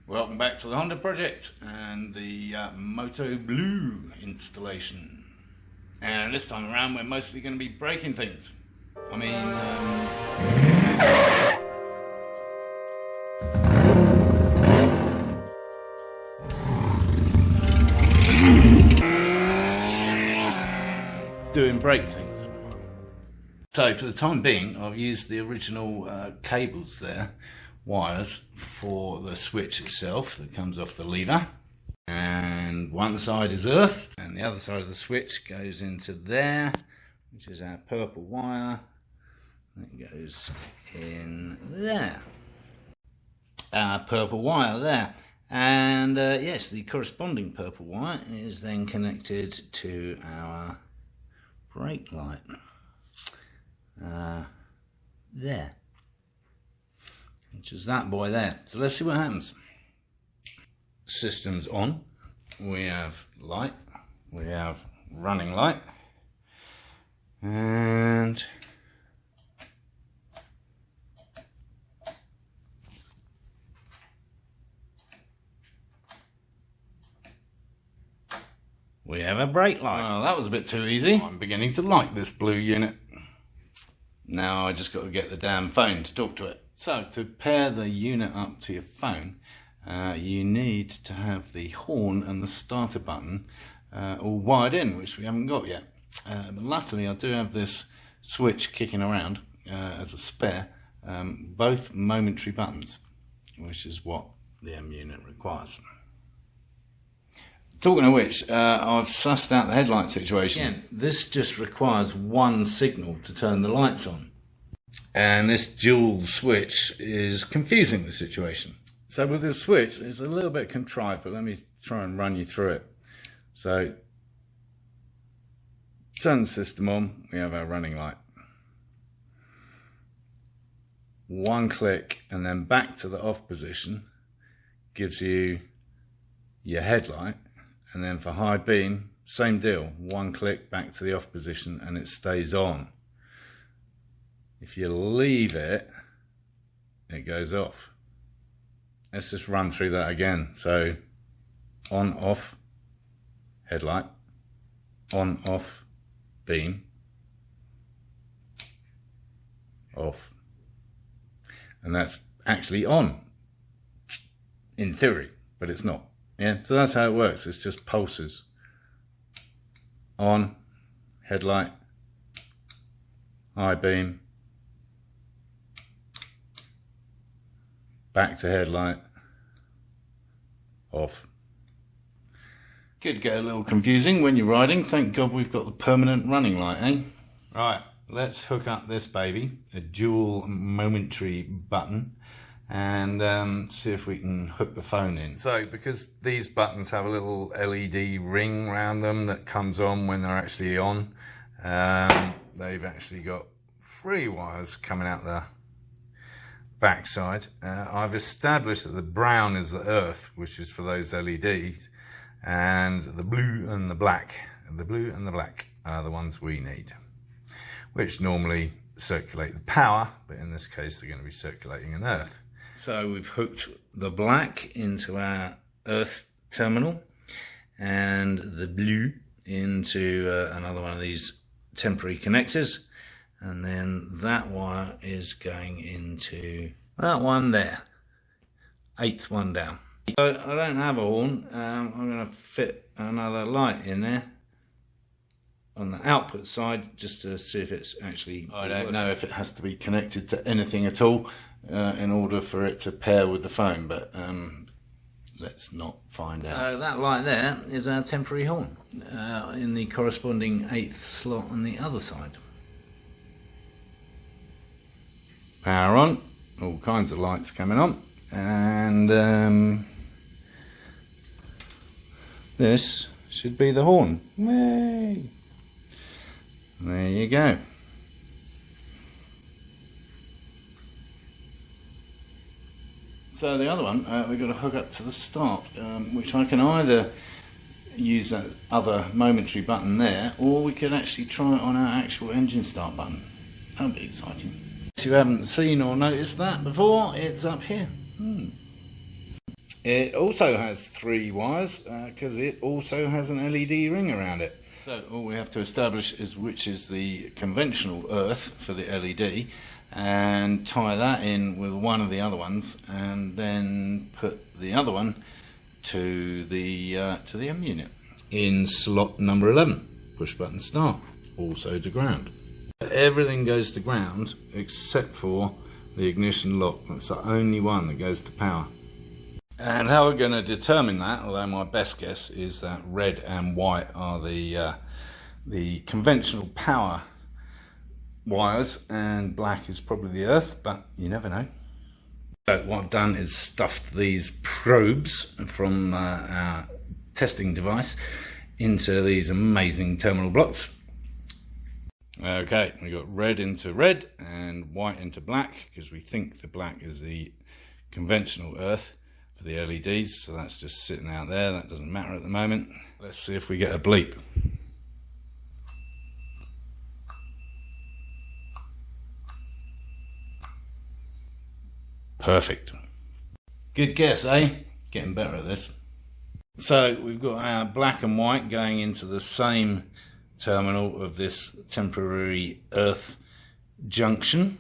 Welcome back to the Honda project and the Moto Blue installation. And this time around we're mostly going to be breaking things. I mean, doing brake things. So for the time being I've used the original cables there, wires for the switch itself that comes off the lever, and one side is earthed and the other side of the switch goes into there, which is our purple wire that goes in there, our purple wire there, and yes, the corresponding purple wire is then connected to our brake light there, which is that boy there. So let's see what happens. System's on. We have light, we have running light, and we have a brake light. Well, that was a bit too easy. I'm beginning to like this blue unit. Now I just got to get the damn phone to talk to it. So to pair the unit up to your phone, you need to have the horn and the starter button all wired in, which we haven't got yet. But luckily I do have this switch kicking around as a spare, both momentary buttons, which is what the M-Unit requires. Talking of which, I've sussed out the headlight situation. Again, this just requires one signal to turn the lights on. And this dual switch is confusing the situation. So with this switch, it's a little bit contrived, but let me try and run you through it. So, turn the system on, we have our running light. One click and then back to the off position gives you your headlight. And then for high beam, same deal, one click back to the off position and it stays on. If you leave it, it goes off. Let's just run through that again. So on, off, headlight, on, off, beam, off. And that's actually on, in theory, but it's not. Yeah, so that's how it works. It's just pulses. On, headlight, high beam, back to headlight, off. Could get a little confusing when you're riding. Thank God we've got the permanent running light, eh? Right, let's hook up this baby, a dual momentary button, and see if we can hook the phone in. So because these buttons have a little LED ring around them that comes on when they're actually on, they've actually got 3 wires coming out the backside. I've established that the brown is the earth, which is for those LEDs, and the blue and the black are the ones we need, which normally circulate the power, but in this case they're going to be circulating an earth. So we've hooked the black into our earth terminal and the blue into another one of these temporary connectors, and then that wire is going into that one there, 8th one down. So I don't have a horn. I'm going to fit another light in there on the output side just to see if it's actually... I don't know if it has to be connected to anything at all in order for it to pair with the phone, but let's not find out. So that light there is our temporary horn in the corresponding 8th slot on the other side. Power on, all kinds of lights coming on, and this should be the horn. Yay! There you go. So the other one, we've got to hook up to the start, which I can either use that other momentary button there, or we could actually try it on our actual engine start button. That would be exciting. If you haven't seen or noticed that before, it's up here. It also has 3 wires because it also has an LED ring around it. So all we have to establish is which is the conventional earth for the LED, and tie that in with one of the other ones, and then put the other one to the M-Unit in slot number 11. Push button start. Also to ground. Everything goes to ground except for the ignition lock. That's the only one that goes to power. And how we're going to determine that, although my best guess is that red and white are the conventional power wires, and black is probably the earth, but you never know. So what I've done is stuffed these probes from our testing device into these amazing terminal blocks. Okay, we got red into red and white into black, because we think the black is the conventional earth for the LEDs, so that's just sitting out there. That doesn't matter at the moment. Let's see if we get a bleep. Perfect. Good guess, eh? Getting better at this. So we've got our black and white going into the same terminal of this temporary earth junction,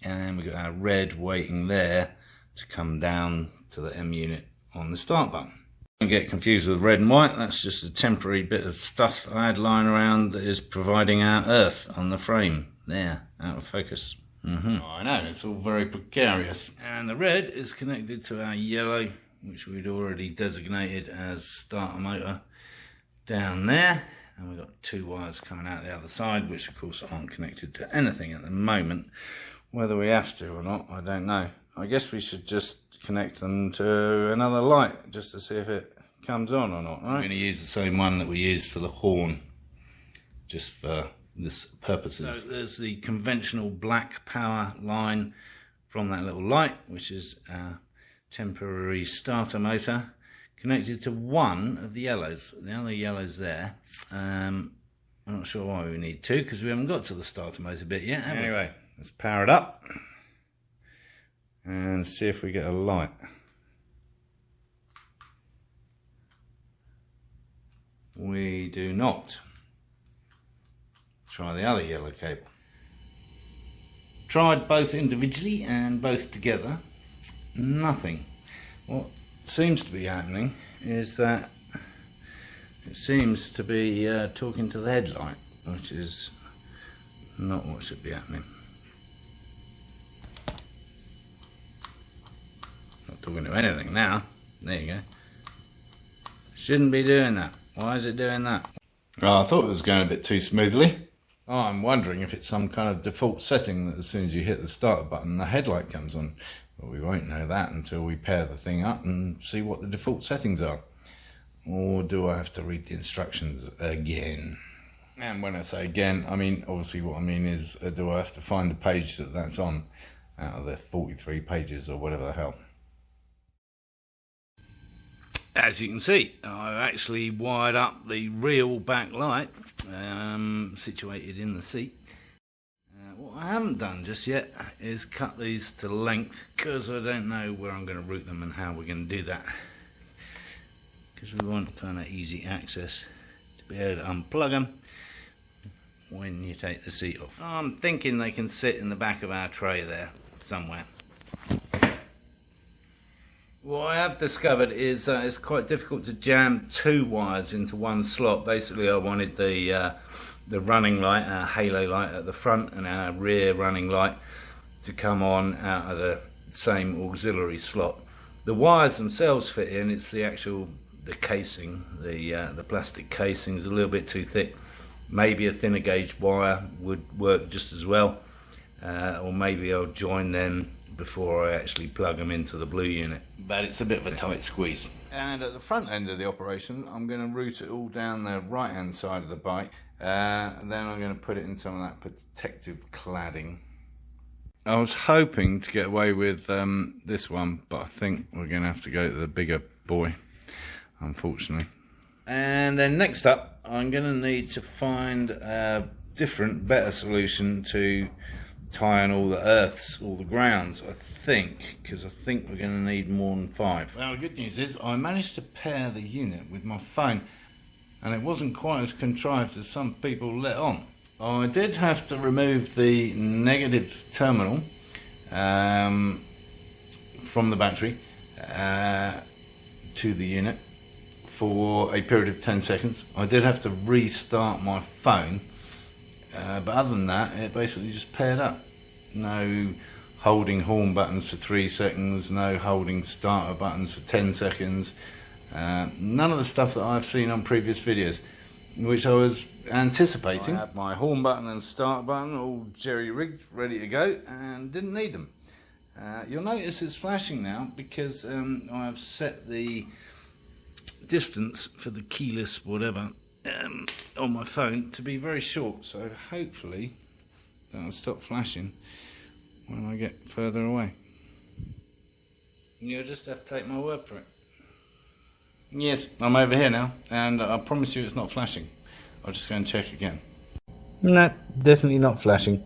and we've got our red waiting there to come down to the M-Unit on the start button. Don't get confused with red and white. That's just a temporary bit of stuff I had lying around that is providing our earth on the frame. There, out of focus. I know, it's all very precarious. And the red is connected to our yellow, which we'd already designated as starter motor, down there. And we've got 2 wires coming out the other side, which of course aren't connected to anything at the moment. Whether we have to or not, I don't know. I guess we should just connect them to another light, just to see if it comes on or not, right? I'm going to use the same one that we used for the horn, just for this purposes. So there's the conventional black power line from that little light, which is our temporary starter motor, connected to one of the yellows. The other yellow's there. I'm not sure why we need 2, because we haven't got to the starter motor bit yet, have we? Anyway, let's power it up and see if we get a light. We do not. Try the other yellow cable. Tried both individually and both together. Nothing. What seems to be happening is that it seems to be talking to the headlight, which is not what should be happening. Not talking to anything now. There you go. Shouldn't be doing that. Why is it doing that? Oh, I thought it was going a bit too smoothly. Oh, I'm wondering if it's some kind of default setting that as soon as you hit the start button, the headlight comes on. But we won't know that until we pair the thing up and see what the default settings are. Or do I have to read the instructions again? And when I say again, I mean, obviously what I mean is, do I have to find the page that that's on out of the 43 pages or whatever the hell? As you can see, I've actually wired up the real back light, situated in the seat. What I haven't done just yet is cut these to length, because I don't know where I'm going to route them and how we're going to do that. Because we want kind of easy access to be able to unplug them when you take the seat off. I'm thinking they can sit in the back of our tray there somewhere. What I have discovered is that it's quite difficult to jam 2 wires into one slot. Basically, I wanted the running light, our halo light at the front, and our rear running light to come on out of the same auxiliary slot. The wires themselves fit in. It's the casing, the plastic casing is a little bit too thick. Maybe a thinner gauge wire would work just as well, or maybe I'll join them before I actually plug them into the blue unit. But it's a bit of a tight squeeze. And at the front end of the operation, I'm going to route it all down the right hand side of the bike, and then I'm going to put it in some of that protective cladding. I was hoping to get away with this one, but I think we're going to have to go to the bigger boy, unfortunately. And then next up, I'm going to need to find a different, better solution to tie on all the earths, all the grounds, I think, because I think we're going to need more than 5. Well, the good news is I managed to pair the unit with my phone, and it wasn't quite as contrived as some people let on. I did have to remove the negative terminal from the battery to the unit for a period of 10 seconds. I did have to restart my phone, but other than that, it basically just paired up. No holding horn buttons for 3 seconds, no holding starter buttons for 10 seconds, none of the stuff that I've seen on previous videos, which I was anticipating. I had my horn button and starter button all jerry-rigged, ready to go, and didn't need them. You'll notice it's flashing now because I've set the distance for the keyless whatever on my phone to be very short, so hopefully that'll stop flashing when I get further away. You'll just have to take my word for it. Yes, I'm over here now, and I promise you it's not flashing. I'll just go and check again. No, definitely not flashing.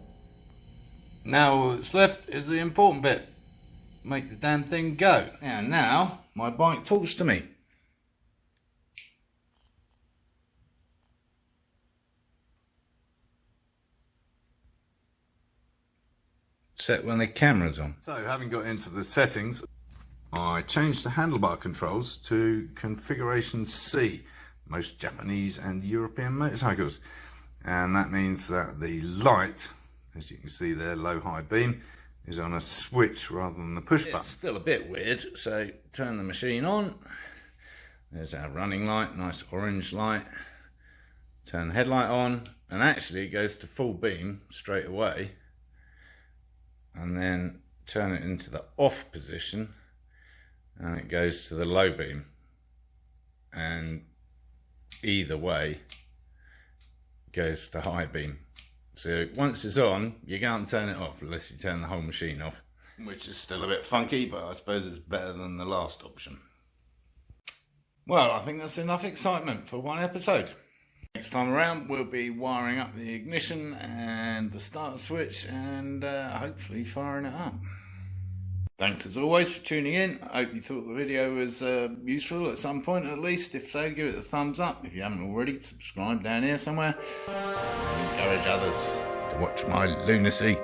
Now all that's left is the important bit. Make the damn thing go. And now my bike talks to me. Set when the camera's on. So having got into the settings, I changed the handlebar controls to configuration C, most Japanese and European motorcycles, and that means that the light, as you can see there, low high beam, is on a switch rather than the push button. It's still a bit weird, so turn the machine on. There's our running light, nice orange light. Turn the headlight on, and actually it goes to full beam straight away, and then turn it into the off position and it goes to the low beam, and either way goes to high beam. So once it's on, you can't turn it off unless you turn the whole machine off, which is still a bit funky, but I suppose it's better than the last option. Well, I think that's enough excitement for one episode. Next time around, we'll be wiring up the ignition and the start switch and hopefully firing it up. Thanks as always for tuning in. I hope you thought the video was useful at some point at least. If so, give it a thumbs up. If you haven't already, subscribe down here somewhere. And encourage others to watch my lunacy.